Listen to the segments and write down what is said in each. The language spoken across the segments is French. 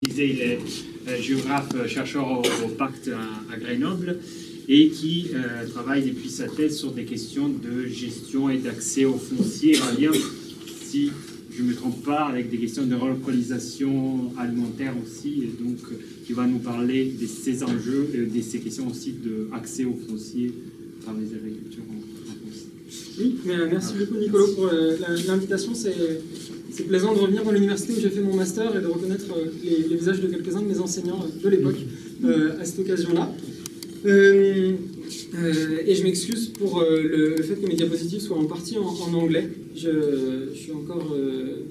Il est géographe, chercheur au Pacte à Grenoble et qui travaille depuis sa thèse sur des questions de gestion et d'accès au foncier en lien, si je ne me trompe pas, avec des questions de relocalisation alimentaire aussi, et donc qui va nous parler de ces enjeux et de ces questions aussi d'accès au foncier par les agricultures en France. Oui, merci beaucoup Nicolas pour l'invitation. C'est plaisant de revenir dans l'université où j'ai fait mon master et de reconnaître les visages de quelques-uns de mes enseignants de l'époque à cette occasion-là. Et je m'excuse pour le fait que mes diapositives soient en partie en anglais. Je suis encore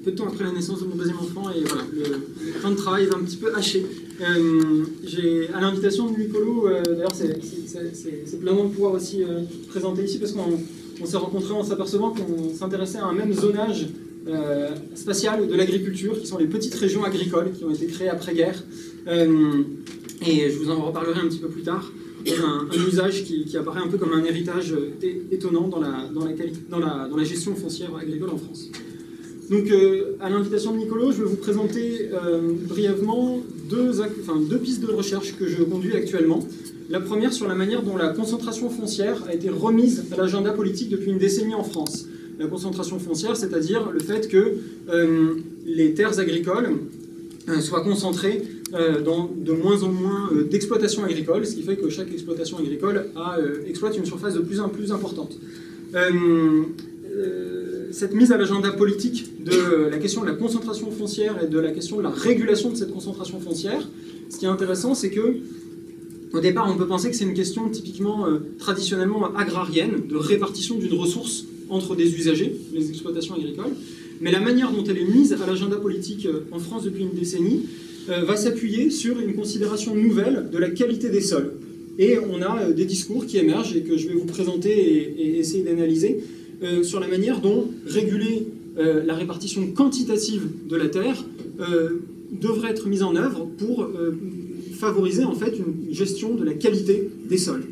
peu de temps après la naissance de mon deuxième enfant et voilà, le temps de travail est un petit peu haché. À l'invitation de Nicolas, d'ailleurs c'est plaisant de pouvoir aussi présenter ici parce qu'on s'est rencontrés en s'apercevant qu'on s'intéressait à un même zonage spatial de l'agriculture, qui sont les petites régions agricoles qui ont été créées après-guerre. Et je vous en reparlerai un petit peu plus tard. Un usage qui apparaît un peu comme un héritage étonnant dans la gestion foncière agricole en France. Donc, à l'invitation de Nicolas, je vais vous présenter brièvement deux pistes de recherche que je conduis actuellement. La première sur la manière dont la concentration foncière a été remise à l'agenda politique depuis une décennie en France. La concentration foncière, c'est-à-dire le fait que les terres agricoles soient concentrées dans de moins en moins d'exploitation agricole, ce qui fait que chaque exploitation agricole exploite une surface de plus en plus importante. Cette mise à l'agenda politique de la question de la concentration foncière et de la question de la régulation de cette concentration foncière, ce qui est intéressant, c'est que au départ, on peut penser que c'est une question typiquement traditionnellement agrarienne, de répartition d'une ressource entre des usagers, les exploitations agricoles, mais la manière dont elle est mise à l'agenda politique en France depuis une décennie va s'appuyer sur une considération nouvelle de la qualité des sols. Et on a des discours qui émergent et que je vais vous présenter et essayer d'analyser sur la manière dont réguler la répartition quantitative de la terre devrait être mise en œuvre pour favoriser en fait une gestion de la qualité des sols.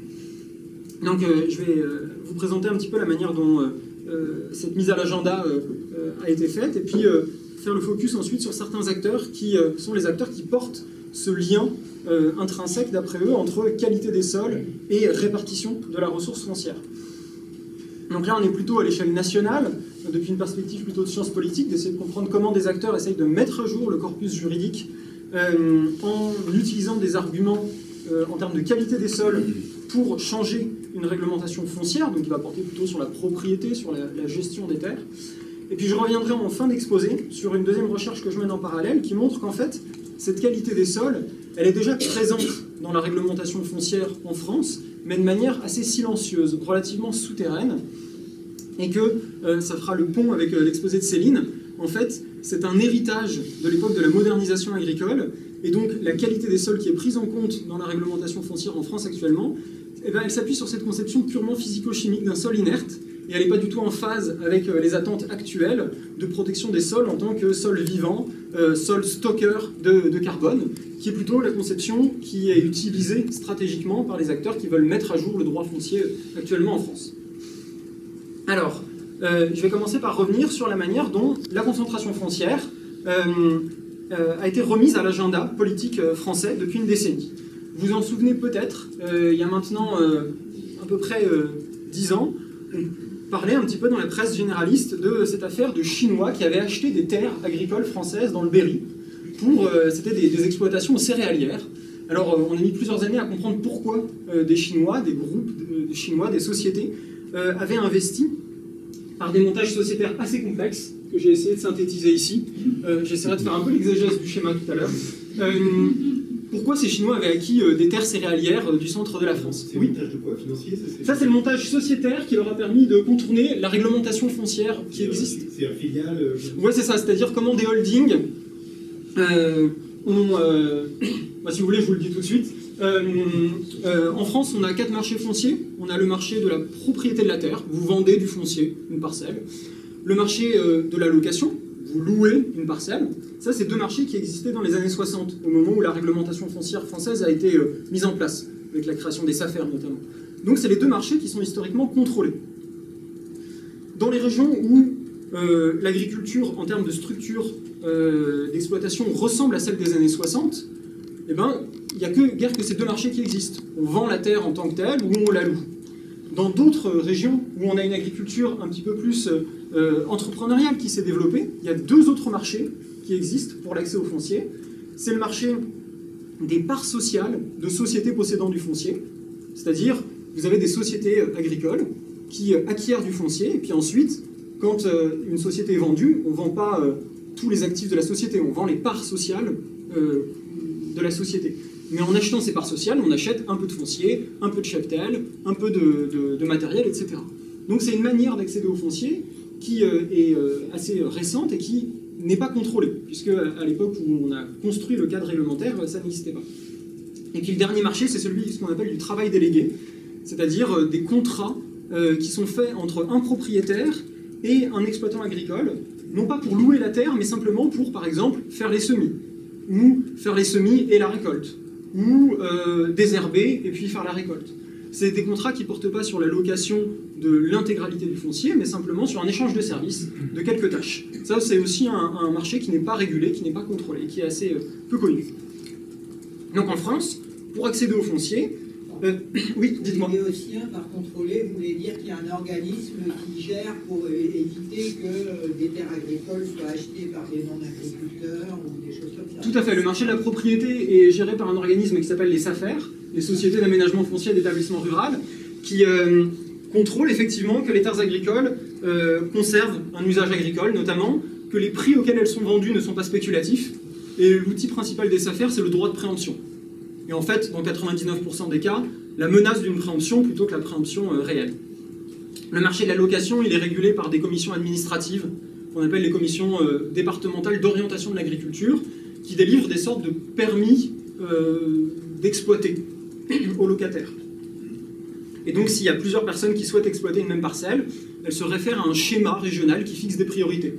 Donc je vais vous présenter un petit peu la manière dont cette mise à l'agenda a été faite et puis faire le focus ensuite sur certains acteurs qui sont les acteurs qui portent ce lien intrinsèque d'après eux entre qualité des sols et répartition de la ressource foncière. Donc là on est plutôt à l'échelle nationale, depuis une perspective plutôt de sciences politiques, d'essayer de comprendre comment des acteurs essayent de mettre à jour le corpus juridique en utilisant des arguments en termes de qualité des sols pour changer une réglementation foncière, donc qui va porter plutôt sur la propriété, sur la gestion des terres. Et puis je reviendrai en fin d'exposé sur une deuxième recherche que je mène en parallèle qui montre qu'en fait, cette qualité des sols, elle est déjà présente dans la réglementation foncière en France, mais de manière assez silencieuse, relativement souterraine, et que ça fera le pont avec l'exposé de Céline. En fait, c'est un héritage de l'époque de la modernisation agricole, et donc la qualité des sols qui est prise en compte dans la réglementation foncière en France actuellement, eh bien, elle s'appuie sur cette conception purement physico-chimique d'un sol inerte, et elle n'est pas du tout en phase avec les attentes actuelles de protection des sols en tant que sol vivant, sol stockeur de carbone, qui est plutôt la conception qui est utilisée stratégiquement par les acteurs qui veulent mettre à jour le droit foncier actuellement en France. Alors, je vais commencer par revenir sur la manière dont la concentration foncière a été remise à l'agenda politique français depuis une décennie. Vous vous en souvenez peut-être, il y a maintenant à peu près 10 ans, on parlait un petit peu dans la presse généraliste de cette affaire de Chinois qui avaient acheté des terres agricoles françaises dans le Berry. C'était des exploitations céréalières. Alors on a mis plusieurs années à comprendre pourquoi des Chinois, des groupes de Chinois, des sociétés avaient investi par des montages sociétaires assez complexes que j'ai essayé de synthétiser ici. J'essaierai de faire un peu l'exégèse du schéma tout à l'heure. Pourquoi ces Chinois avaient acquis des terres céréalières du centre de la France? C'est le montage de quoi? Financier? Ça, c'est le montage sociétaire qui leur a permis de contourner la réglementation foncière qui existe. C'est un filiale? Oui, c'est ça. C'est-à-dire comment des holdings si vous voulez, je vous le dis tout de suite. En France, on a 4 marchés fonciers. On a le marché de la propriété de la terre. Vous vendez du foncier, une parcelle. Le marché de la location. Vous louez une parcelle. Ça, c'est 2 marchés qui existaient dans les années 60, au moment où la réglementation foncière française a été mise en place, avec la création des SAFER notamment. Donc, c'est les 2 marchés qui sont historiquement contrôlés. Dans les régions où l'agriculture, en termes de structure, d'exploitation ressemble à celle des années 60, eh ben, il n'y a guère que ces deux marchés qui existent. On vend la terre en tant que telle ou on la loue. Dans d'autres régions où on a une agriculture un petit peu plus entrepreneuriale qui s'est développée, il y a deux autres marchés qui existent pour l'accès au foncier. C'est le marché des parts sociales de sociétés possédant du foncier, c'est-à-dire vous avez des sociétés agricoles qui acquièrent du foncier, et puis ensuite, quand une société est vendue, on ne vend pas tous les actifs de la société, on vend les parts sociales de la société. Mais en achetant ces parts sociales, on achète un peu de foncier, un peu de cheptel, un peu de matériel, etc. Donc c'est une manière d'accéder au foncier qui est assez récente et qui n'est pas contrôlée, puisque à l'époque où on a construit le cadre réglementaire, ça n'existait pas. Et puis le dernier marché, c'est celui ce qu'on appelle du travail délégué, c'est-à-dire des contrats qui sont faits entre un propriétaire et un exploitant agricole, non pas pour louer la terre, mais simplement pour, par exemple, faire les semis, ou faire les semis et la récolte, ou désherber et puis faire la récolte. C'est des contrats qui ne portent pas sur la location de l'intégralité du foncier, mais simplement sur un échange de services, de quelques tâches. Ça, c'est aussi un marché qui n'est pas régulé, qui n'est pas contrôlé, qui est assez peu connu. Donc en France, pour accéder au foncier, oui, dites-moi. Les Béotiens, par contrôler, vous voulez dire qu'il y a un organisme qui gère pour éviter que des terres agricoles soient achetées par des non-agriculteurs ou des choses comme ça? Tout à fait. Le marché de la propriété est géré par un organisme qui s'appelle les SAFER, les Sociétés d'aménagement foncier et d'établissement rural, qui contrôlent effectivement que les terres agricoles conservent un usage agricole, notamment que les prix auxquels elles sont vendues ne sont pas spéculatifs. Et l'outil principal des SAFER, c'est le droit de préemption. Et en fait, dans 99% des cas, la menace d'une préemption plutôt que la préemption réelle. Le marché de la location, il est régulé par des commissions administratives, qu'on appelle les commissions départementales d'orientation de l'agriculture, qui délivrent des sortes de permis d'exploiter aux locataires. Et donc, s'il y a plusieurs personnes qui souhaitent exploiter une même parcelle, elles se réfèrent à un schéma régional qui fixe des priorités.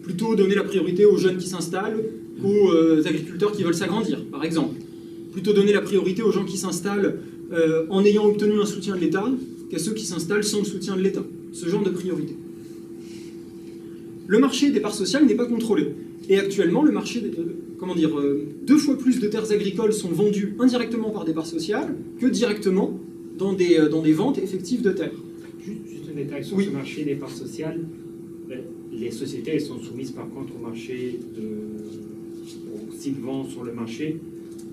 Plutôt donner la priorité aux jeunes qui s'installent qu'aux agriculteurs qui veulent s'agrandir, par exemple. Plutôt donner la priorité aux gens qui s'installent en ayant obtenu un soutien de l'État qu'à ceux qui s'installent sans le soutien de l'État. Ce genre de priorité. Le marché des parts sociales n'est pas contrôlé. Et actuellement, le marché, deux fois plus de terres agricoles sont vendues indirectement par des parts sociales que directement dans des ventes effectives de terres. Juste un détail sur oui. Ce marché des parts sociales. Les sociétés, elles sont soumises par contre au marché s'ils vendent sur le marché,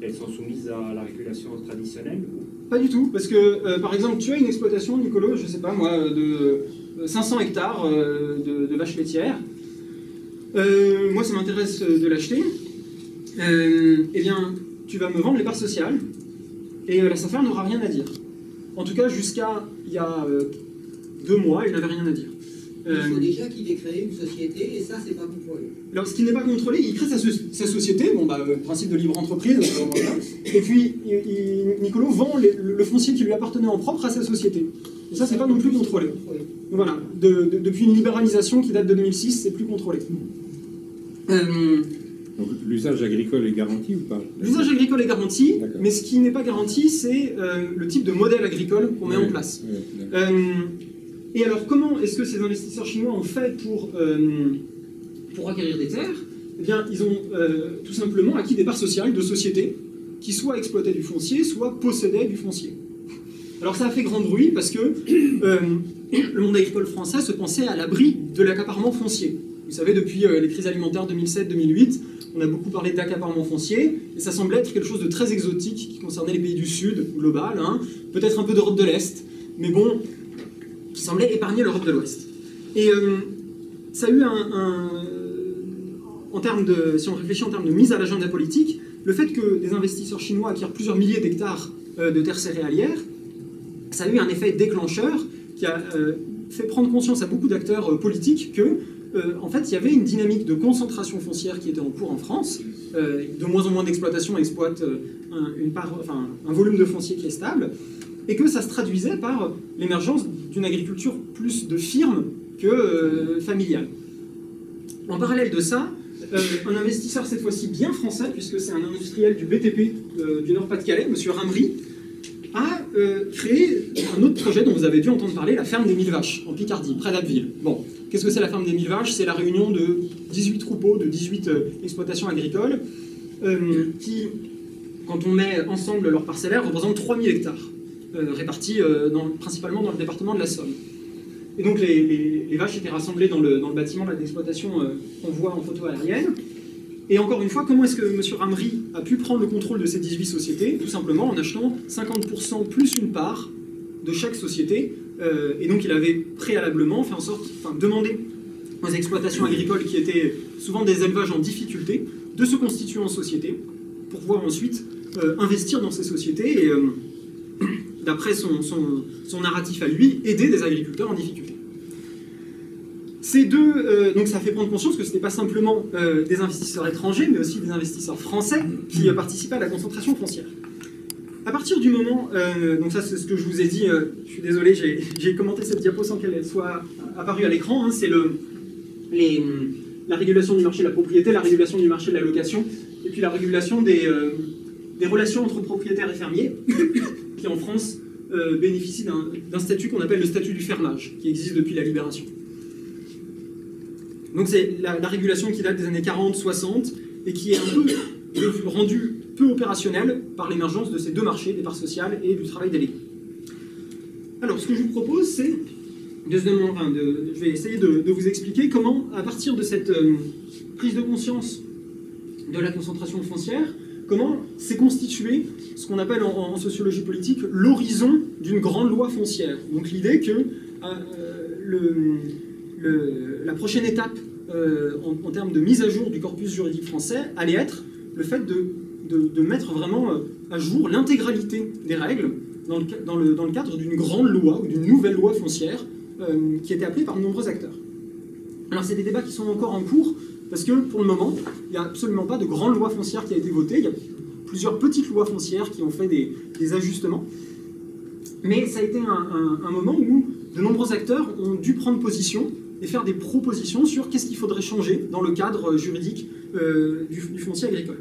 elles sont soumises à la régulation traditionnelle? Pas du tout, parce que, par exemple, tu as une exploitation, Nicolas, je sais pas moi, de 500 hectares de vaches laitières. Moi, ça m'intéresse de l'acheter. Eh bien, tu vas me vendre les parts sociales, et la SAFER n'aura rien à dire. En tout cas, jusqu'à il y a 2 mois, elle n'avait rien à dire. Il faut déjà qu'il ait créé une société, et ça, c'est pas contrôlé. Alors, ce qui n'est pas contrôlé, il crée sa société, principe de libre entreprise, et puis Nicolas vend le foncier qui lui appartenait en propre à sa société. Et ça, c'est pas non plus contrôlé. Donc, voilà, depuis une libéralisation qui date de 2006, c'est plus contrôlé. Donc l'usage agricole est garanti ou pas? L'usage agricole est garanti, mais ce qui n'est pas garanti, c'est le type de modèle agricole qu'on met en place. Et alors, comment est-ce que ces investisseurs chinois ont fait pour acquérir des terres? Eh bien, ils ont tout simplement acquis des parts sociales de sociétés qui soit exploitaient du foncier, soit possédaient du foncier. Alors, ça a fait grand bruit parce que le monde agricole français se pensait à l'abri de l'accaparement foncier. Vous savez, depuis les crises alimentaires 2007-2008, on a beaucoup parlé d'accaparement foncier, et ça semblait être quelque chose de très exotique qui concernait les pays du Sud, global, hein, peut-être un peu d'Europe de l'Est, mais bon, qui semblait épargner l'Europe de l'Ouest. Et ça a eu en termes de, si on réfléchit en termes de mise à l'agenda politique, le fait que des investisseurs chinois acquièrent plusieurs milliers d'hectares de terres céréalières, ça a eu un effet déclencheur qui a fait prendre conscience à beaucoup d'acteurs politiques que en fait, il y avait une dynamique de concentration foncière qui était en cours en France. De moins en moins d'exploitations exploitent un volume de foncier qui est stable, et que ça se traduisait par l'émergence d'une agriculture plus de firme que familiale. En parallèle de ça, un investisseur cette fois-ci bien français, puisque c'est un industriel du BTP du Nord-Pas-de-Calais, M. Ramry, a créé un autre projet dont vous avez dû entendre parler, la ferme des 1000 vaches, en Picardie, près d'Abbeville. Bon. Qu'est-ce que c'est la ferme des 1000 vaches? C'est la réunion de 18 troupeaux, de 18 exploitations agricoles, qui, quand on met ensemble leurs parcellaires, représentent 3000 hectares, répartis principalement dans le département de la Somme. Et donc les vaches étaient rassemblées dans le bâtiment d'exploitation qu'on voit en photo aérienne. Et encore une fois, comment est-ce que M. Ramery a pu prendre le contrôle de ces 18 sociétés? Tout simplement en achetant 50% plus une part de chaque société. Et donc il avait préalablement fait en sorte, demandé aux exploitations agricoles qui étaient souvent des élevages en difficulté de se constituer en société pour pouvoir ensuite investir dans ces sociétés et, d'après son narratif à lui, aider des agriculteurs en difficulté. Ces deux, donc ça fait prendre conscience que ce n'était pas simplement des investisseurs étrangers, mais aussi des investisseurs français qui participaient à la concentration foncière. À partir du moment, donc ça c'est ce que je vous ai dit, je suis désolé, j'ai commenté cette diapo sans qu'elle soit apparue à l'écran, hein, c'est la régulation du marché de la propriété, la régulation du marché de la location, et puis la régulation des relations entre propriétaires et fermiers, qui en France bénéficient d'un statut qu'on appelle le statut du fermage, qui existe depuis la Libération. Donc c'est la régulation qui date des années 40-60 et qui est un peu rendue peu opérationnelle par l'émergence de ces deux marchés, des parts sociales et du travail délégué. Alors ce que je vous propose, c'est je vais essayer de vous expliquer comment, à partir de cette prise de conscience de la concentration foncière, comment s'est constitué ce qu'on appelle en sociologie politique l'horizon d'une grande loi foncière. Donc l'idée que la prochaine étape en termes de mise à jour du corpus juridique français allait être le fait de mettre vraiment à jour l'intégralité des règles dans le cadre d'une grande loi ou d'une nouvelle loi foncière qui était appelée par de nombreux acteurs. Alors c'est des débats qui sont encore en cours parce que pour le moment, il n'y a absolument pas de grande loi foncière qui a été votée. Il y a plusieurs petites lois foncières qui ont fait des ajustements. Mais ça a été un moment où de nombreux acteurs ont dû prendre position et faire des propositions sur qu'est-ce qu'il faudrait changer dans le cadre juridique du foncier agricole.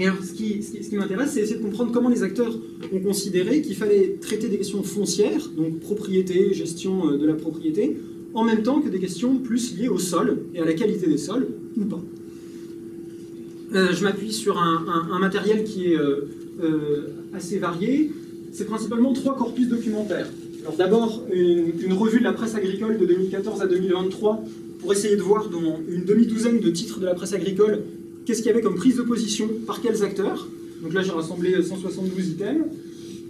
Et alors, ce qui m'intéresse, c'est essayer de comprendre comment les acteurs ont considéré qu'il fallait traiter des questions foncières, donc propriété, gestion de la propriété, en même temps que des questions plus liées au sol et à la qualité des sols, ou pas. Je m'appuie sur un matériel qui est assez varié. C'est principalement 3 corpus documentaires. Alors d'abord, une revue de la presse agricole de 2014 à 2023 pour essayer de voir dans une demi-douzaine de titres de la presse agricole qu'est-ce qu'il y avait comme prise de position par quels acteurs. Donc là, j'ai rassemblé 172 items.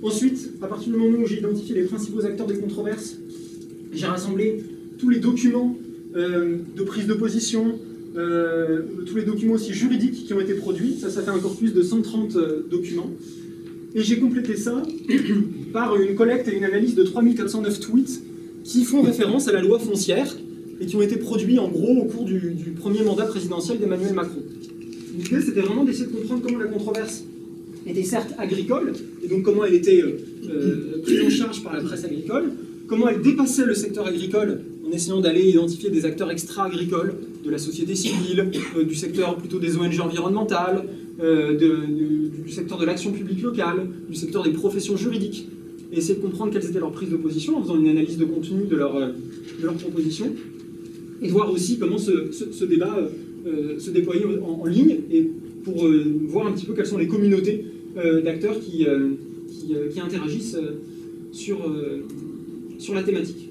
Ensuite, à partir du moment où j'ai identifié les principaux acteurs des controverses, j'ai rassemblé tous les documents de prise de position, tous les documents aussi juridiques qui ont été produits. Ça fait un corpus de 130 documents. Et j'ai complété ça par une collecte et une analyse de 3409 tweets qui font référence à la loi foncière et qui ont été produits en gros au cours du premier mandat présidentiel d'Emmanuel Macron. L'idée, c'était vraiment d'essayer de comprendre comment la controverse était certes agricole, et donc comment elle était prise en charge par la presse agricole, comment elle dépassait le secteur agricole en essayant d'aller identifier des acteurs extra-agricoles, de la société civile, du secteur plutôt des ONG environnementales, du secteur de l'action publique locale, du secteur des professions juridiques, et essayer de comprendre quelles étaient leurs prises de position en faisant une analyse de contenu de leurs propositions, et de voir aussi comment ce débat se déployer en ligne, et pour voir un petit peu quelles sont les communautés d'acteurs qui interagissent sur la thématique.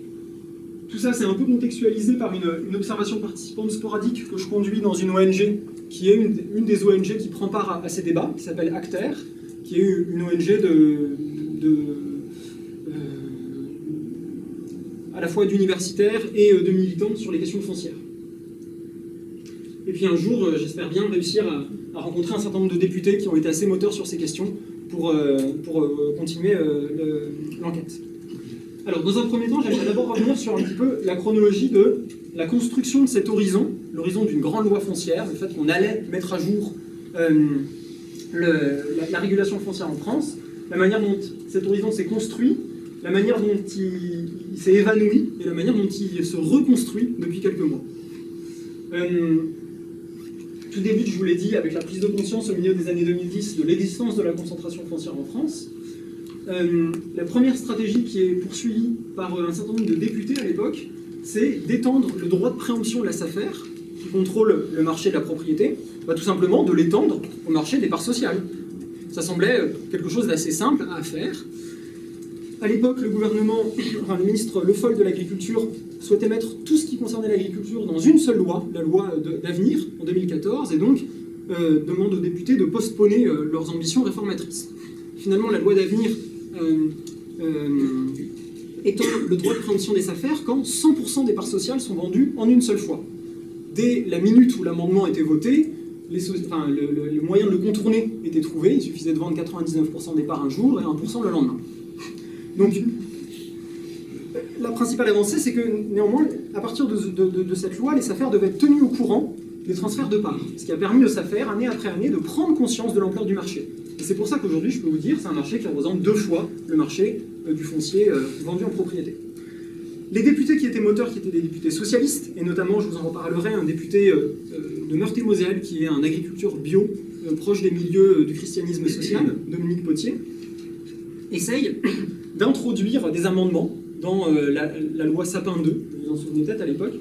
Tout ça, c'est un peu contextualisé par une observation participante sporadique que je conduis dans une ONG, qui est une des ONG qui prend part à ces débats, qui s'appelle Acter, qui est une ONG à la fois d'universitaires et de militants sur les questions foncières. Et puis un jour, j'espère bien réussir à rencontrer un certain nombre de députés qui ont été assez moteurs sur ces questions pour continuer l'enquête. Alors, dans un premier temps, j'aimerais d'abord revenir sur un petit peu la chronologie de la construction de cet horizon, l'horizon d'une grande loi foncière, le fait qu'on allait mettre à jour la régulation foncière en France, la manière dont cet horizon s'est construit, la manière dont il s'est évanoui et la manière dont il se reconstruit depuis quelques mois. Tout débute, je vous l'ai dit, avec la prise de conscience au milieu des années 2010 de l'existence de la concentration foncière en France. La première stratégie qui est poursuivie par un certain nombre de députés à l'époque, c'est d'étendre le droit de préemption de la SAFER, qui contrôle le marché de la propriété, tout simplement de l'étendre au marché des parts sociales. Ça semblait quelque chose d'assez simple à faire. À l'époque, le gouvernement, le ministre Le Foll de l'Agriculture, souhaitait mettre tout ce qui concernait l'agriculture dans une seule loi, la loi d'avenir, en 2014, et donc demande aux députés de postponer leurs ambitions réformatrices. Finalement, la loi d'avenir étend le droit de préemption des affaires quand 100% des parts sociales sont vendues en une seule fois. Dès la minute où l'amendement était voté, le moyen de le contourner était trouvé. Il suffisait de vendre 99% des parts un jour et 1% le lendemain. Donc, la principale avancée, c'est que néanmoins, à partir de cette loi, les affaires devaient être tenues au courant des transferts de parts, ce qui a permis aux affaires, année après année, de prendre conscience de l'ampleur du marché. Et c'est pour ça qu'aujourd'hui, je peux vous dire, c'est un marché qui représente 2 fois le marché du foncier vendu en propriété. Les députés qui étaient moteurs, qui étaient des députés socialistes, et notamment, je vous en reparlerai, un député de Meurthe-et-Moselle, qui est en agriculture bio, proche des milieux du christianisme social, Dominique Potier, essaye d'introduire des amendements dans la loi Sapin 2, vous vous en souvenez peut-être à l'époque,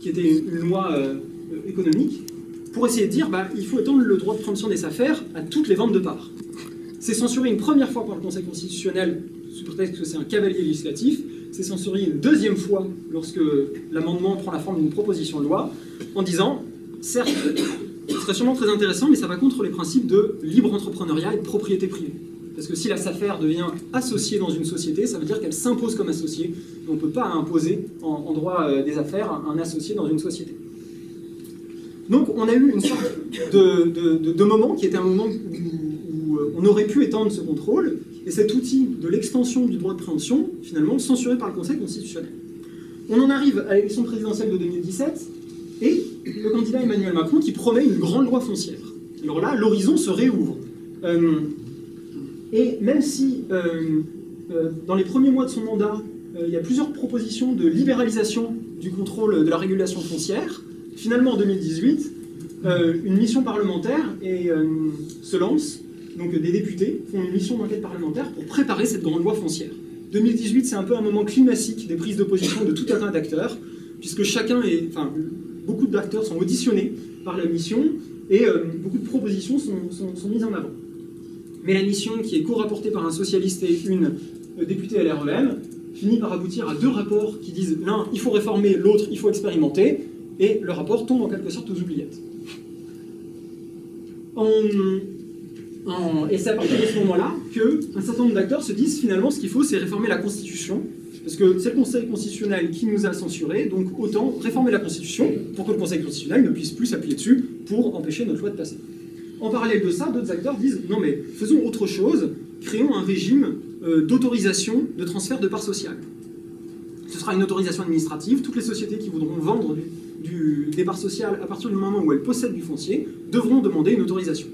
qui était une loi économique, pour essayer de dire il faut étendre le droit de préemption des affaires à toutes les ventes de parts. C'est censuré une première fois par le Conseil constitutionnel, sous prétexte que c'est un cavalier législatif. C'est censuré une deuxième fois lorsque l'amendement prend la forme d'une proposition de loi, en disant, certes, ce serait sûrement très intéressant, mais ça va contre les principes de libre entrepreneuriat et de propriété privée. Parce que si la SAFER devient associée dans une société, ça veut dire qu'elle s'impose comme associée. On ne peut pas imposer en droit des affaires un associé dans une société. Donc on a eu une sorte de moment qui était un moment où on aurait pu étendre ce contrôle, et cet outil de l'extension du droit de préemption, finalement, censuré par le Conseil constitutionnel. On en arrive à l'élection présidentielle de 2017, et le candidat Emmanuel Macron qui promet une grande loi foncière. Alors là, l'horizon se réouvre. Et même si, dans les premiers mois de son mandat, il y a plusieurs propositions de libéralisation du contrôle de la régulation foncière, finalement en 2018, une mission parlementaire se lance. Donc des députés font une mission d'enquête parlementaire pour préparer cette grande loi foncière. 2018, c'est un peu un moment climatique des prises de position de tout un tas d'acteurs, puisque beaucoup d'acteurs sont auditionnés par la mission, et beaucoup de propositions sont mises en avant. Mais la mission, qui est co-rapportée par un socialiste et une députée LREM, finit par aboutir à 2 rapports qui disent l'un, il faut réformer, l'autre, il faut expérimenter, et le rapport tombe en quelque sorte aux oubliettes. Et c'est à partir de ce moment-là qu'un certain nombre d'acteurs se disent finalement ce qu'il faut, c'est réformer la Constitution, parce que c'est le Conseil constitutionnel qui nous a censurés, donc autant réformer la Constitution pour que le Conseil constitutionnel ne puisse plus s'appuyer dessus pour empêcher notre loi de passer. En parallèle de ça, d'autres acteurs disent non mais faisons autre chose, créons un régime d'autorisation de transfert de parts sociales. Ce sera une autorisation administrative, toutes les sociétés qui voudront vendre des parts sociales à partir du moment où elles possèdent du foncier devront demander une autorisation.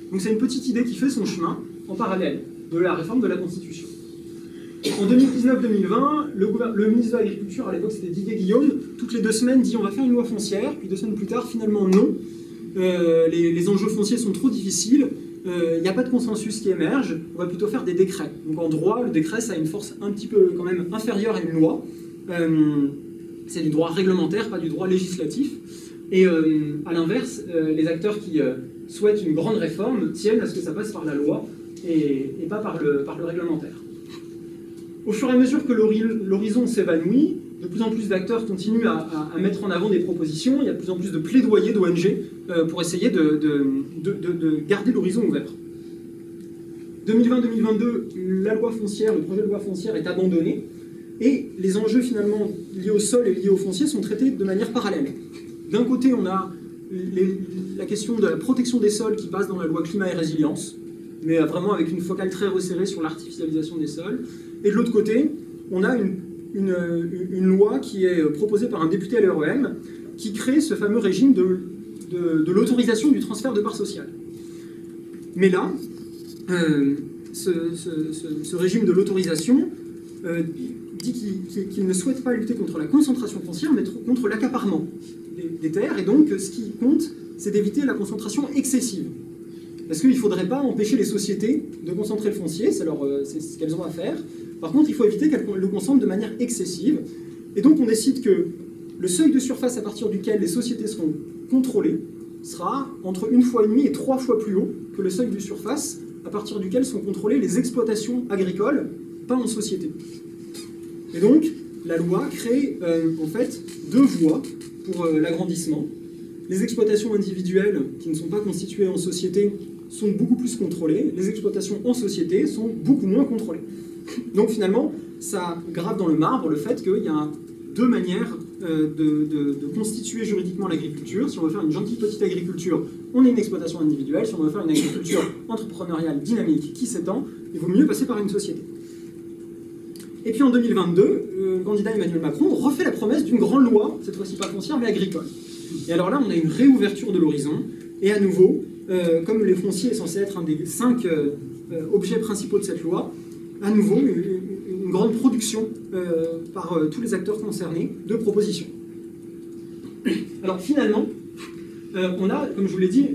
Donc c'est une petite idée qui fait son chemin en parallèle de la réforme de la Constitution. En 2019-2020, le ministre de l'Agriculture, à l'époque c'était Didier Guillaume, toutes les 2 semaines dit on va faire une loi foncière, puis 2 semaines plus tard, finalement non. Les enjeux fonciers sont trop difficiles, il n'y a pas de consensus qui émerge, on va plutôt faire des décrets. Donc en droit, le décret ça a une force un petit peu quand même inférieure à une loi. C'est du droit réglementaire, pas du droit législatif. Et à l'inverse, les acteurs qui souhaitent une grande réforme tiennent à ce que ça passe par la loi et pas par le réglementaire. Au fur et à mesure que l'horizon s'évanouit, de plus en plus d'acteurs continuent à mettre en avant des propositions, il y a de plus en plus de plaidoyers d'ONG pour essayer de garder l'horizon ouvert. 2020-2022, la loi foncière, le projet de loi foncière est abandonné, et les enjeux finalement liés au sol et liés au foncier sont traités de manière parallèle. D'un côté, on a la question de la protection des sols qui passe dans la loi climat et résilience, mais vraiment avec une focale très resserrée sur l'artificialisation des sols. Et de l'autre côté, on a une loi qui est proposée par un député LREM qui crée ce fameux régime de l'autorisation du transfert de parts sociales. Mais là, ce régime de l'autorisation dit qu'il ne souhaite pas lutter contre la concentration foncière, mais contre l'accaparement des terres, et donc ce qui compte, c'est d'éviter la concentration excessive. Parce qu'il ne faudrait pas empêcher les sociétés de concentrer le foncier, c'est ce qu'elles ont à faire. Par contre, il faut éviter qu'elles le concentrent de manière excessive, Et donc on décide que le seuil de surface à partir duquel les sociétés seront contrôlées sera entre 1,5 fois et 3 fois plus haut que le seuil de surface à partir duquel sont contrôlées les exploitations agricoles, pas en société. Et donc, la loi crée en fait 2 voies pour l'agrandissement. Les exploitations individuelles qui ne sont pas constituées en société sont beaucoup plus contrôlées, les exploitations en société sont beaucoup moins contrôlées. Donc finalement, ça grave dans le marbre le fait qu'il y a 2 manières de constituer juridiquement l'agriculture. Si on veut faire une gentille petite agriculture, on est une exploitation individuelle. Si on veut faire une agriculture entrepreneuriale dynamique qui s'étend, il vaut mieux passer par une société. Et puis en 2022, le candidat Emmanuel Macron refait la promesse d'une grande loi, cette fois-ci pas foncière mais agricole. Et alors là, on a une réouverture de l'horizon, et à nouveau, comme le foncier est censé être un des 5 objets principaux de cette loi, à nouveau, une grande production par tous les acteurs concernés de propositions. Alors finalement, on a, comme je vous l'ai dit,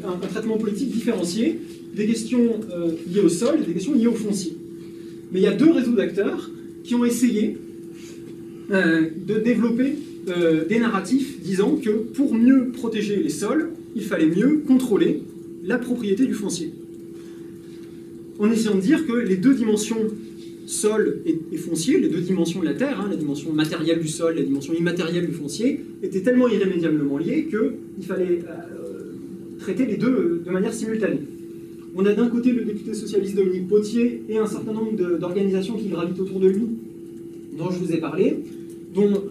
un traitement politique différencié des questions liées au sol et des questions liées au foncier. Mais il y a 2 réseaux d'acteurs qui ont essayé de développer des narratifs disant que pour mieux protéger les sols, il fallait mieux contrôler la propriété du foncier. En essayant de dire que les 2 dimensions sol et foncier, les 2 dimensions de la Terre, la dimension matérielle du sol, la dimension immatérielle du foncier, étaient tellement irrémédiablement liées qu'il fallait traiter les 2 de manière simultanée. On a d'un côté le député socialiste Dominique Potier et un certain nombre d'organisations qui gravitent autour de lui, dont je vous ai parlé, dont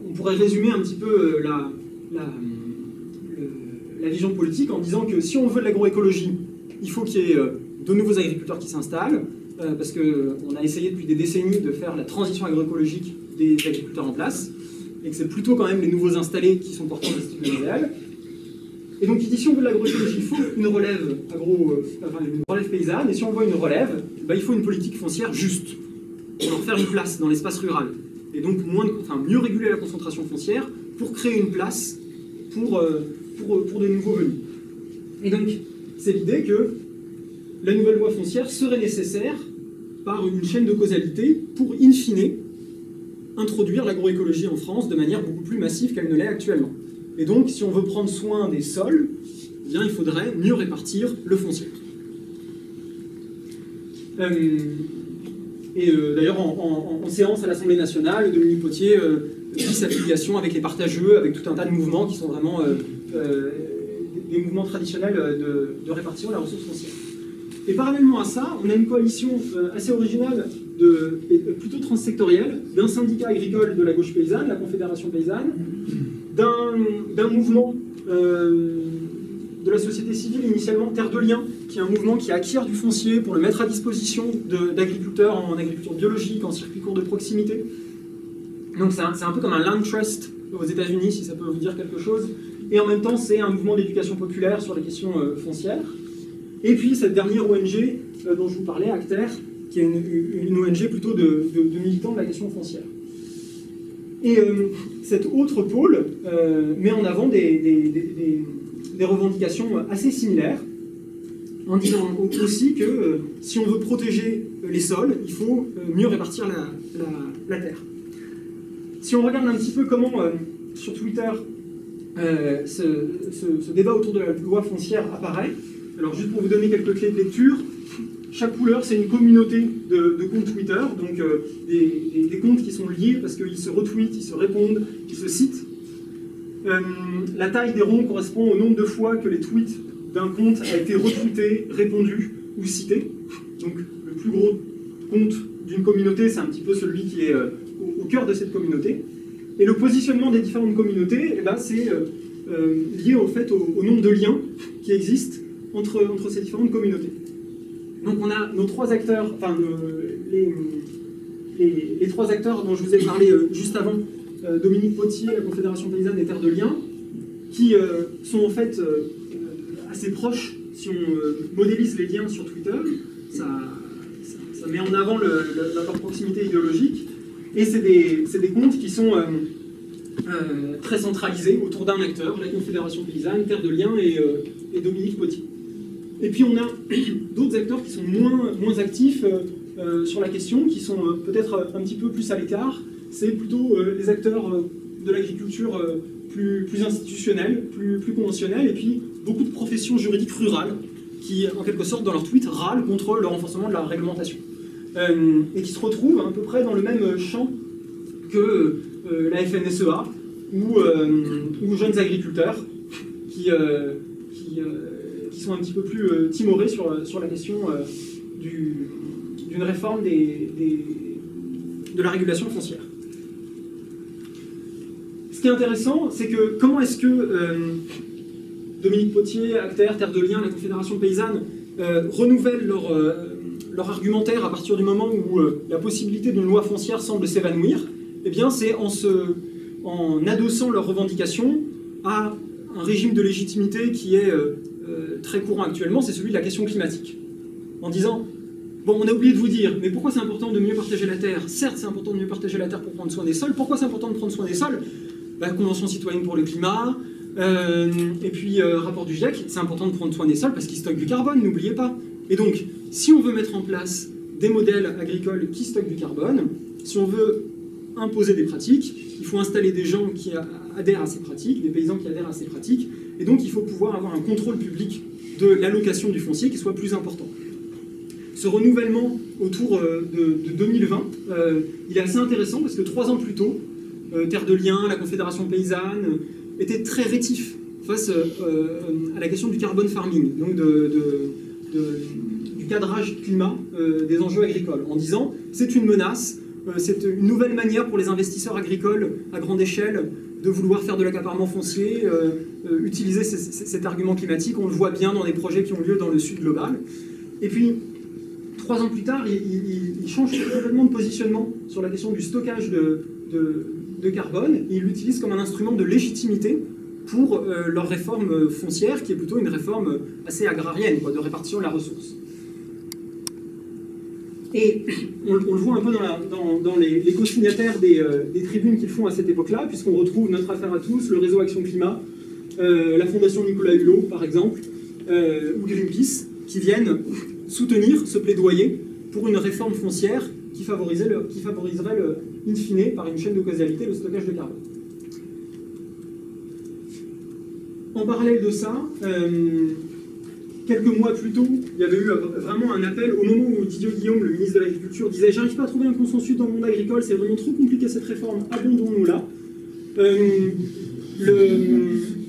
on pourrait résumer un petit peu la vision politique en disant que si on veut de l'agroécologie, il faut qu'il y ait de nouveaux agriculteurs qui s'installent, parce qu'on a essayé depuis des décennies de faire la transition agroécologique des agriculteurs en place, et que c'est plutôt quand même les nouveaux installés qui sont porteurs de ce type de modèle. Et donc il dit si on veut de l'agroécologie, il faut une relève une relève paysanne, et si on veut une relève, il faut une politique foncière juste, pour leur faire une place dans l'espace rural. Et donc mieux réguler la concentration foncière pour créer une place pour des nouveaux venus. Et donc c'est l'idée que la nouvelle loi foncière serait nécessaire par une chaîne de causalité pour, in fine, introduire l'agroécologie en France de manière beaucoup plus massive qu'elle ne l'est actuellement. Et donc, si on veut prendre soin des sols, eh bien, il faudrait mieux répartir le foncier. D'ailleurs, en séance à l'Assemblée nationale, Dominique Potier dit sa filiation avec les partageux, avec tout un tas de mouvements qui sont vraiment des mouvements traditionnels de répartition de la ressource foncière. Et parallèlement à ça, on a une coalition assez originale, et plutôt transsectorielle, d'un syndicat agricole de la gauche paysanne, la Confédération paysanne, d'un mouvement de la société civile, initialement Terre de Liens, qui est un mouvement qui acquiert du foncier pour le mettre à disposition d'agriculteurs en agriculture biologique, en circuit court de proximité. Donc c'est un peu comme un land trust aux États-Unis, si ça peut vous dire quelque chose. Et en même temps, c'est un mouvement d'éducation populaire sur les questions foncières. Et puis cette dernière ONG dont je vous parlais, Acter, qui est une ONG plutôt de militants de la question foncière. Et cet autre pôle met en avant des revendications assez similaires, en disant aussi que si on veut protéger les sols, il faut mieux répartir la terre. Si on regarde un petit peu comment, sur Twitter, ce débat autour de la loi foncière apparaît, alors juste pour vous donner quelques clés de lecture, chaque couleur c'est une communauté de comptes Twitter, donc des comptes qui sont liés parce qu'ils se retweetent, ils se répondent, ils se citent. La taille des ronds correspond au nombre de fois que les tweets d'un compte a été retweeté, répondu ou cité. Donc le plus gros compte d'une communauté, c'est un petit peu celui qui est au cœur de cette communauté. Et le positionnement des différentes communautés, eh ben, c'est lié au fait au nombre de liens qui existent entre ces différentes communautés. Donc on a nos 3 acteurs, enfin les 3 acteurs dont je vous ai parlé juste avant, Dominique Potier, la Confédération paysanne et Terre de Liens, qui sont en fait assez proches si on modélise les liens sur Twitter. Ça met en avant leur proximité idéologique. Et c'est des comptes qui sont très centralisés autour d'un acteur, la Confédération paysanne, Terre de Liens et Dominique Potier. Et puis on a d'autres acteurs qui sont moins actifs sur la question, qui sont peut-être un petit peu plus à l'écart, c'est plutôt les acteurs de l'agriculture plus institutionnels, plus conventionnels, et puis beaucoup de professions juridiques rurales qui, en quelque sorte, dans leur tweet, râlent contre le renforcement de la réglementation. Et qui se retrouvent à peu près dans le même champ que la FNSEA ou jeunes agriculteurs qui sont un petit peu plus timorés sur la question d'une réforme de la régulation foncière. Ce qui est intéressant, c'est que comment est-ce que Dominique Potier, Acter, Terre de Liens, la Confédération paysanne renouvellent leur argumentaire à partir du moment où la possibilité d'une loi foncière semble s'évanouir. Eh bien, c'est en adossant leurs revendications à un régime de légitimité qui est très courant actuellement, c'est celui de la question climatique. En disant, bon, on a oublié de vous dire, mais pourquoi c'est important de mieux partager la terre? Certes, c'est important de mieux partager la terre pour prendre soin des sols. Pourquoi c'est important de prendre soin des sols? Convention citoyenne pour le climat, et puis rapport du GIEC, c'est important de prendre soin des sols parce qu'ils stockent du carbone, n'oubliez pas. Et donc, si on veut mettre en place des modèles agricoles qui stockent du carbone, si on veut imposer des pratiques, il faut installer des gens qui adhèrent à ces pratiques, des paysans qui adhèrent à ces pratiques, et donc il faut pouvoir avoir un contrôle public de l'allocation du foncier qui soit plus important. Ce renouvellement autour de 2020, il est assez intéressant parce que 3 ans plus tôt, Terre de Liens, la Confédération paysanne, étaient très rétifs face à la question du carbone farming, donc du cadrage climat des enjeux agricoles, en disant c'est une menace, c'est une nouvelle manière pour les investisseurs agricoles à grande échelle de vouloir faire de l'accaparement foncier, utiliser cet argument climatique. On le voit bien dans des projets qui ont lieu dans le sud global. Et puis, 3 ans plus tard, ils changent complètement de positionnement sur la question du stockage de carbone, et ils l'utilisent comme un instrument de légitimité pour leur réforme foncière, qui est plutôt une réforme assez agrarienne, de répartition de la ressource. Et on le voit un peu dans les co-signataires des tribunes qu'ils font à cette époque-là, puisqu'on retrouve Notre Affaire à tous, le réseau Action Climat, la Fondation Nicolas Hulot, par exemple, ou Greenpeace, qui viennent soutenir ce plaidoyer pour une réforme foncière qui favoriserait, in fine, par une chaîne de causalité, le stockage de carbone. En parallèle de ça, quelques mois plus tôt, il y avait eu vraiment un appel au moment où Didier Guillaume, le ministre de l'Agriculture, disait « J'arrive pas à trouver un consensus dans le monde agricole, c'est vraiment trop compliqué cette réforme, abandonnons-la ». Il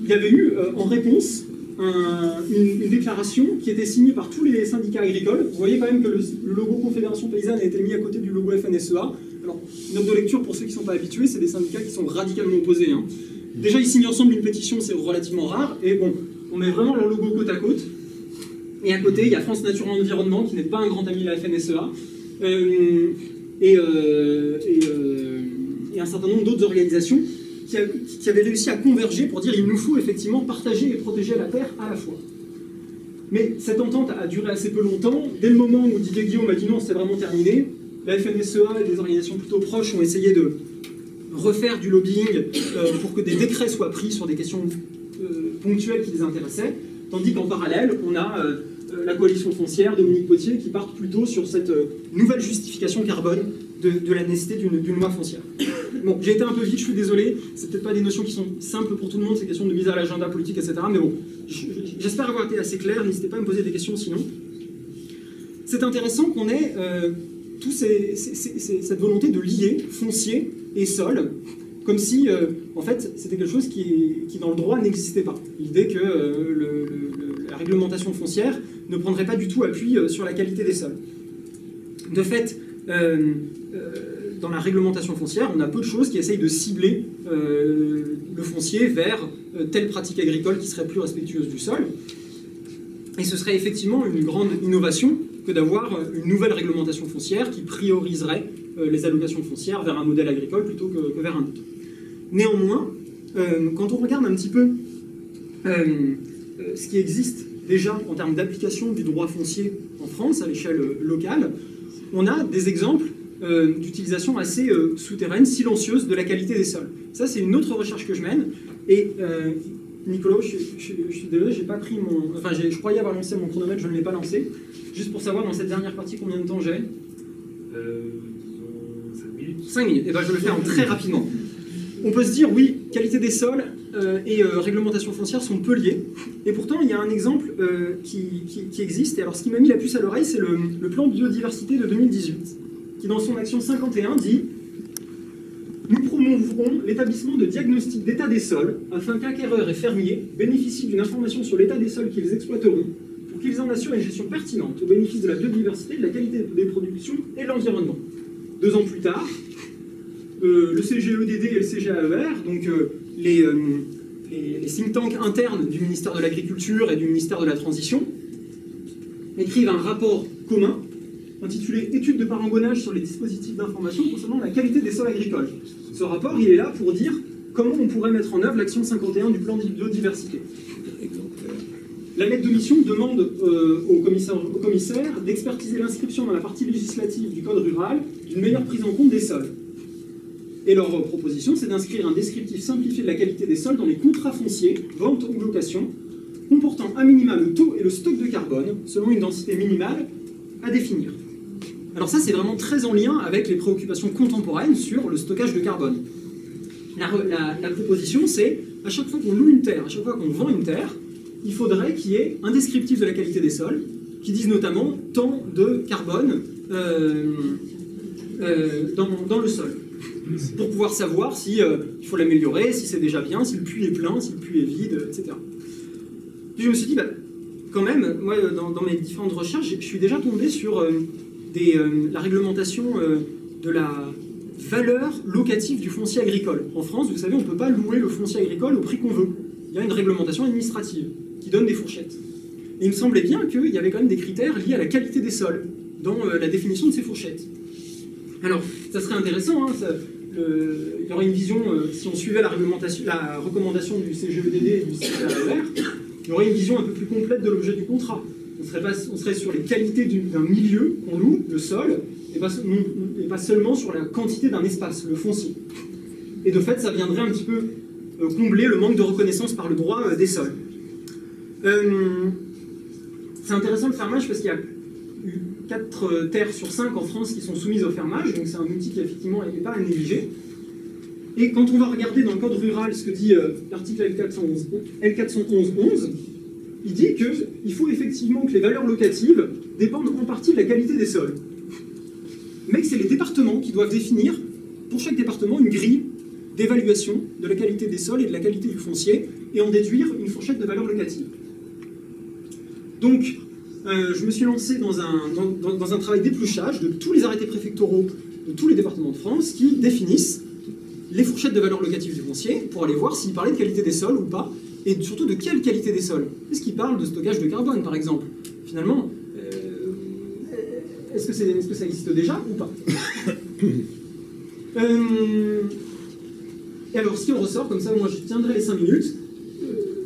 y avait eu en réponse une déclaration qui était signée par tous les syndicats agricoles. Vous voyez quand même que le logo Confédération Paysanne a été mis à côté du logo FNSEA. Alors, note de lecture pour ceux qui ne sont pas habitués, c'est des syndicats qui sont radicalement opposés. Déjà, ils signent ensemble une pétition, c'est relativement rare, et bon, on met vraiment leur logo côte à côte. Et à côté, il y a France Nature Environnement, qui n'est pas un grand ami de la FNSEA, et un certain nombre d'autres organisations qui avaient réussi à converger pour dire qu'il nous faut effectivement partager et protéger la terre à la fois. Mais cette entente a duré assez peu longtemps. Dès le moment où Didier Guillaume a dit non, c'est vraiment terminé, la FNSEA et des organisations plutôt proches ont essayé de refaire du lobbying pour que des décrets soient pris sur des questions ponctuelles qui les intéressaient, tandis qu'en parallèle, on a la coalition foncière, Dominique Potier, qui part plutôt sur cette nouvelle justification carbone de la nécessité d'une loi foncière. Bon, j'ai été un peu vite, je suis désolé, c'est peut-être pas des notions qui sont simples pour tout le monde, ces questions de mise à l'agenda politique, etc. Mais bon, j'espère avoir été assez clair, n'hésitez pas à me poser des questions sinon. C'est intéressant qu'on ait cette volonté de lier foncier et sol, comme si, en fait, c'était quelque chose qui dans le droit n'existait pas. L'idée que la réglementation foncière ne prendrait pas du tout appui sur la qualité des sols. De fait, dans la réglementation foncière, on a peu de choses qui essayent de cibler le foncier vers telle pratique agricole qui serait plus respectueuse du sol. Et ce serait effectivement une grande innovation que d'avoir une nouvelle réglementation foncière qui prioriserait les allocations foncières vers un modèle agricole plutôt que vers un autre. Néanmoins, quand on regarde un petit peu ce qui existe déjà en termes d'application du droit foncier en France à l'échelle locale, on a des exemples d'utilisation assez souterraine, silencieuse de la qualité des sols. Ça, c'est une autre recherche que je mène. Et Nicolas, je suis désolé, j'ai pas pris mon... Enfin, je croyais avoir lancé mon chronomètre, je ne l'ai pas lancé. Juste pour savoir, dans cette dernière partie, combien de temps j'ai 5 minutes. 5 minutes. Et ben, je vais le faire très rapidement. On peut se dire, oui, qualité des sols et réglementation foncière sont peu liés. Et pourtant, il y a un exemple qui existe. Et alors, ce qui m'a mis la puce à l'oreille, c'est le plan de biodiversité de 2018, qui, dans son action 51, dit « Nous promouvrons l'établissement de diagnostics d'état des sols afin qu'acquéreurs et fermiers bénéficient d'une information sur l'état des sols qu'ils exploiteront pour qu'ils en assurent une gestion pertinente au bénéfice de la biodiversité, de la qualité des productions et de l'environnement. » 2 ans plus tard, le CGEDD et le CGAER, donc les think tanks internes du ministère de l'Agriculture et du ministère de la Transition, écrivent un rapport commun intitulé « Étude de parangonnage sur les dispositifs d'information concernant la qualité des sols agricoles ». Ce rapport, il est là pour dire comment on pourrait mettre en œuvre l'action 51 du plan de biodiversité. La lettre de mission demande au commissaire d'expertiser l'inscription dans la partie législative du Code rural d'une meilleure prise en compte des sols. Et leur proposition, c'est d'inscrire un descriptif simplifié de la qualité des sols dans les contrats fonciers, vente ou location, comportant à minima le taux et le stock de carbone, selon une densité minimale à définir. Alors ça, c'est vraiment très en lien avec les préoccupations contemporaines sur le stockage de carbone. La proposition, c'est, à chaque fois qu'on loue une terre, à chaque fois qu'on vend une terre, il faudrait qu'il y ait un descriptif de la qualité des sols, qui dise notamment tant de carbone dans le sol, pour pouvoir savoir si il faut l'améliorer, si c'est déjà bien, si le puits est plein, si le puits est vide, etc. Puis je me suis dit, bah, quand même, moi, dans mes différentes recherches, je suis déjà tombé sur la réglementation de la valeur locative du foncier agricole. En France, vous savez, on ne peut pas louer le foncier agricole au prix qu'on veut. Il y a une réglementation administrative qui donne des fourchettes. Et il me semblait bien qu'il y avait quand même des critères liés à la qualité des sols dans la définition de ces fourchettes. Alors, ça serait intéressant, hein, il y aurait une vision, si on suivait la recommandation du CGEDD et du CGAER, il y aurait une vision un peu plus complète de l'objet du contrat. On serait sur les qualités d'un milieu qu'on loue, le sol, et pas seulement sur la quantité d'un espace, le foncier. Et de fait, ça viendrait un petit peu combler le manque de reconnaissance par le droit des sols. C'est intéressant le fermage parce qu'il y a eu 4 terres sur 5 en France qui sont soumises au fermage, donc c'est un outil qui effectivement n'est pas à négliger. Et quand on va regarder dans le code rural ce que dit l'article L411, il dit qu'il faut effectivement que les valeurs locatives dépendent en partie de la qualité des sols. Mais que c'est les départements qui doivent définir, pour chaque département, une grille d'évaluation de la qualité des sols et de la qualité du foncier, et en déduire une fourchette de valeurs locatives. Donc, je me suis lancé dans un travail d'épluchage de tous les arrêtés préfectoraux de tous les départements de France qui définissent les fourchettes de valeurs locatives du foncier pour aller voir s'ils parlaient de qualité des sols ou pas, et surtout de quelle qualité des sols. Est-ce qu'ils parlent de stockage de carbone, par exemple? Finalement, est-ce que ça existe déjà ou pas? Et alors, ce qui en ressort, comme ça, moi je tiendrai les 5 minutes.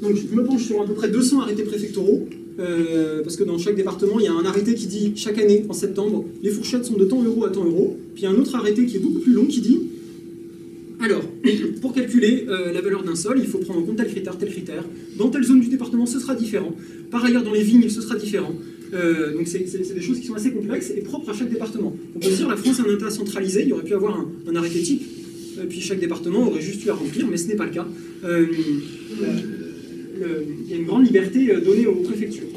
Donc, je me penche sur à peu près 200 arrêtés préfectoraux, parce que dans chaque département, il y a un arrêté qui dit, chaque année, en septembre, les fourchettes sont de tant euros à tant euros. Puis il y a un autre arrêté qui est beaucoup plus long qui dit, alors, pour calculer la valeur d'un sol, il faut prendre en compte tel critère. Dans telle zone du département, ce sera différent. Par ailleurs, dans les vignes, ce sera différent. Donc c'est des choses qui sont assez complexes et propres à chaque département. On peut se dire, la France a un État centralisé, il y aurait pu avoir un arrêté type, puis chaque département aurait juste eu à remplir, mais ce n'est pas le cas. Il y a une grande liberté donnée aux préfectures.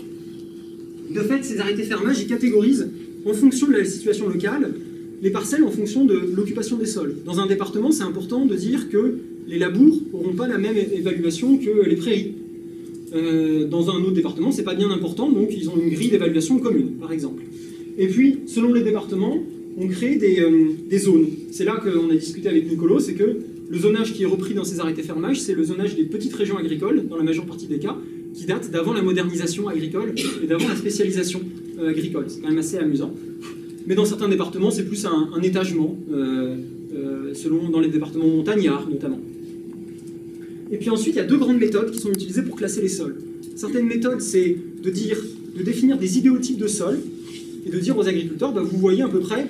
De fait, ces arrêtés fermage, ils catégorisent, en fonction de la situation locale, les parcelles en fonction de l'occupation des sols. Dans un département, c'est important de dire que les labours n'auront pas la même évaluation que les prairies. Dans un autre département, c'est pas bien important, donc ils ont une grille d'évaluation commune, par exemple. Et puis, selon les départements, on crée des zones. C'est là qu'on a discuté avec Nicolas, c'est que le zonage qui est repris dans ces arrêtés fermage, c'est le zonage des petites régions agricoles, dans la majeure partie des cas, qui date d'avant la modernisation agricole et d'avant la spécialisation agricole. C'est quand même assez amusant. Mais dans certains départements, c'est plus un étagement, dans les départements montagnards notamment. Et puis ensuite, il y a 2 grandes méthodes qui sont utilisées pour classer les sols. Certaines méthodes, c'est de définir des idéotypes de sol et de dire aux agriculteurs, bah, vous voyez à peu près,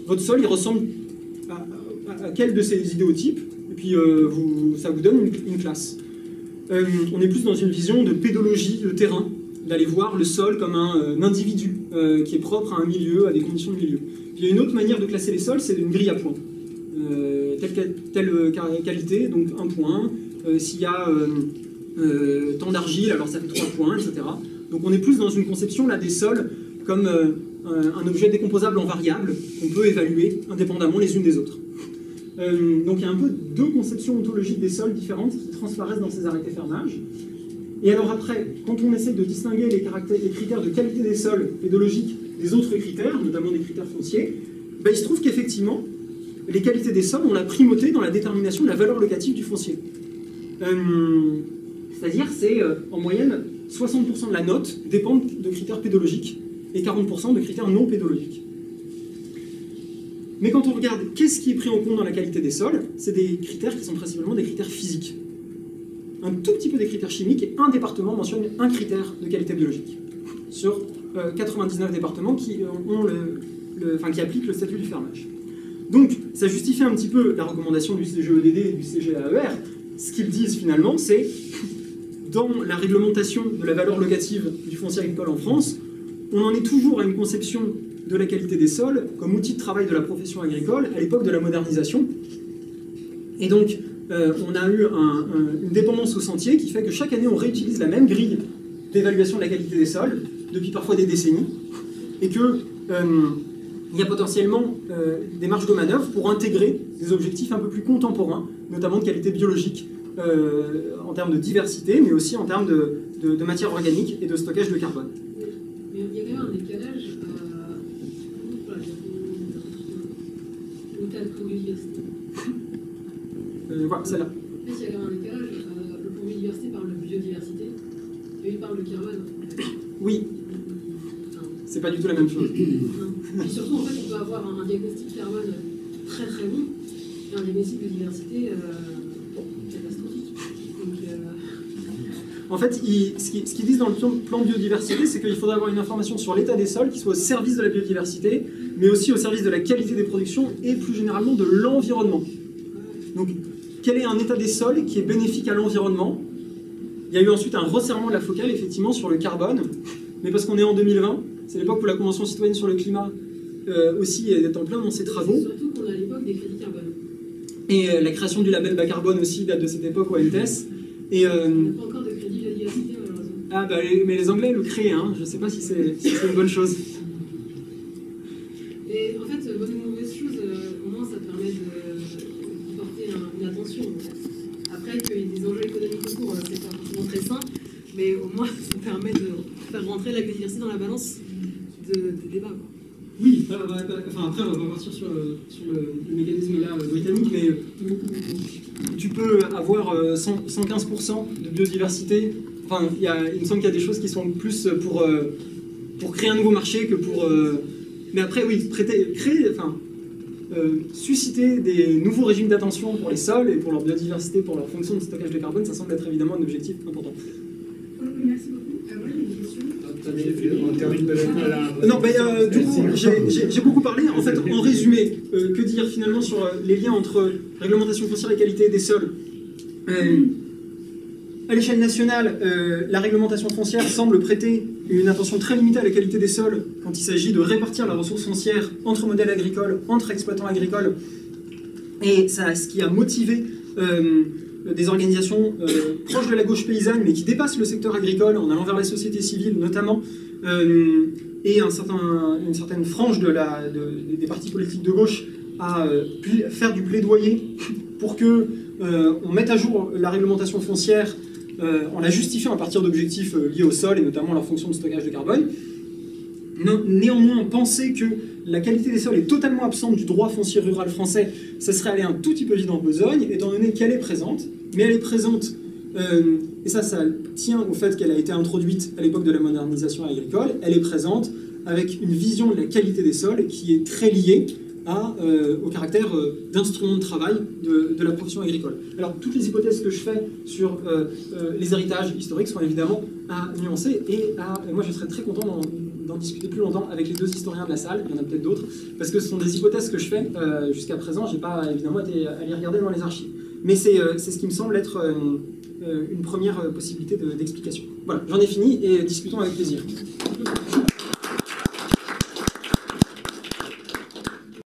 votre sol, il ressemble à quel de ces idéotypes, et puis ça vous donne une classe. On est plus dans une vision de pédologie de terrain, d'aller voir le sol comme un individu qui est propre à un milieu, à des conditions de milieu. Puis il y a une autre manière de classer les sols, c'est une grille à points. telle qualité, donc 1 point. S'il y a tant d'argile, alors ça fait 3 points, etc. Donc on est plus dans une conception là, des sols comme un objet décomposable en variables qu'on peut évaluer indépendamment les unes des autres. Donc il y a un peu deux conceptions ontologiques des sols différentes qui transparaissent dans ces arrêtés fermage. Et alors après, quand on essaie de distinguer les critères de qualité des sols pédologiques des autres critères, notamment des critères fonciers, ben, il se trouve qu'effectivement, les qualités des sols ont la primauté dans la détermination de la valeur locative du foncier. C'est-à-dire, c'est en moyenne 60% de la note dépendent de critères pédologiques et 40% de critères non pédologiques. Mais quand on regarde qu'est-ce qui est pris en compte dans la qualité des sols, c'est des critères qui sont principalement des critères physiques. Un tout petit peu des critères chimiques, et un département mentionne un critère de qualité biologique sur 99 départements qui, qui appliquent le statut du fermage. Donc, ça justifie un petit peu la recommandation du CGEDD et du CGAER. Ce qu'ils disent finalement, c'est dans la réglementation de la valeur locative du foncier agricole en France, on en est toujours à une conception de la qualité des sols comme outil de travail de la profession agricole à l'époque de la modernisation. Et donc, on a eu une dépendance au sentier qui fait que chaque année, on réutilise la même grille d'évaluation de la qualité des sols, depuis parfois des décennies, et qu'il y a potentiellement des marges de manœuvre pour intégrer des objectifs un peu plus contemporains, notamment de qualité biologique, en termes de diversité, mais aussi en termes de matière organique et de stockage de carbone. Mais il y a quand même un décalage l'état de biodiversité. Voilà, celle-là. En fait, il y a quand même un décalage. Le plan biodiversité parle de biodiversité et il parle de carbone. Oui. C'est pas du tout la même chose. Non. Et surtout, en fait, on peut avoir un diagnostic carbone très très bon et un diagnostic biodiversité catastrophique. Donc, en fait, ce qu'ils disent dans le plan biodiversité, c'est qu'il faudrait avoir une information sur l'état des sols qui soit au service de la biodiversité, mais aussi au service de la qualité des productions et plus généralement de l'environnement. Donc, quel est un état des sols qui est bénéfique à l'environnement? Il y a eu ensuite un resserrement de la focale, effectivement, sur le carbone, mais parce qu'on est en 2020, c'est l'époque où la Convention citoyenne sur le climat aussi est en plein dans ses travaux. c'est surtout qu'on a à l'époque des crédits carbone. Et la création du label bas carbone aussi date de cette époque au LTS. Et, On n'a pas encore de crédit biodiversité, malheureusement. ah bah, mais les Anglais le créent, hein. Je ne sais pas si c'est une bonne chose. Et en fait, bonne ou mauvaise chose, au moins ça permet de porter une attention. En fait. Après, qu'il y ait des enjeux économiques autour, c'est pas forcément très sain, mais au moins ça permet de faire rentrer la biodiversité dans la balance des débats. Quoi. Oui, enfin, après on va partir sur le mécanisme là britannique, mais tu peux avoir 115% de biodiversité. Enfin, il me semble qu'il y a des choses qui sont plus pour créer un nouveau marché que pour... mais après, oui, susciter des nouveaux régimes d'attention pour les sols et pour leur biodiversité, pour leur fonction de stockage de carbone, ça semble être évidemment un objectif important. Merci beaucoup. Moi, j'ai une question. On termine peut-être là. Non, mais du coup, j'ai beaucoup parlé. En fait, en résumé, que dire finalement sur les liens entre réglementation foncière et qualité des sols? À l'échelle nationale, la réglementation foncière semble prêter une attention très limitée à la qualité des sols quand il s'agit de répartir la ressource foncière entre modèles agricoles, entre exploitants agricoles. Et ça, ce qui a motivé des organisations proches de la gauche paysanne, mais qui dépassent le secteur agricole en allant vers la société civile notamment, et une certaine frange des partis politiques de gauche à faire du plaidoyer pour que on mette à jour la réglementation foncière en la justifiant à partir d'objectifs liés au sol et notamment leur fonction de stockage de carbone. Néanmoins, penser que la qualité des sols est totalement absente du droit foncier rural français, ça serait aller un tout petit peu vite en besogne, étant donné qu'elle est présente, mais elle est présente, et ça tient au fait qu'elle a été introduite à l'époque de la modernisation agricole, elle est présente avec une vision de la qualité des sols qui est très liée au caractère d'instrument de travail de la profession agricole. Alors, toutes les hypothèses que je fais sur les héritages historiques sont évidemment à nuancer, et moi je serais très content d'en discuter plus longtemps avec les deux historiens de la salle, il y en a peut-être d'autres, parce que ce sont des hypothèses que je fais jusqu'à présent, je n'ai pas évidemment été à les regarder dans les archives. Mais c'est ce qui me semble être une première possibilité d'explication. Voilà, j'en ai fini, et discutons avec plaisir.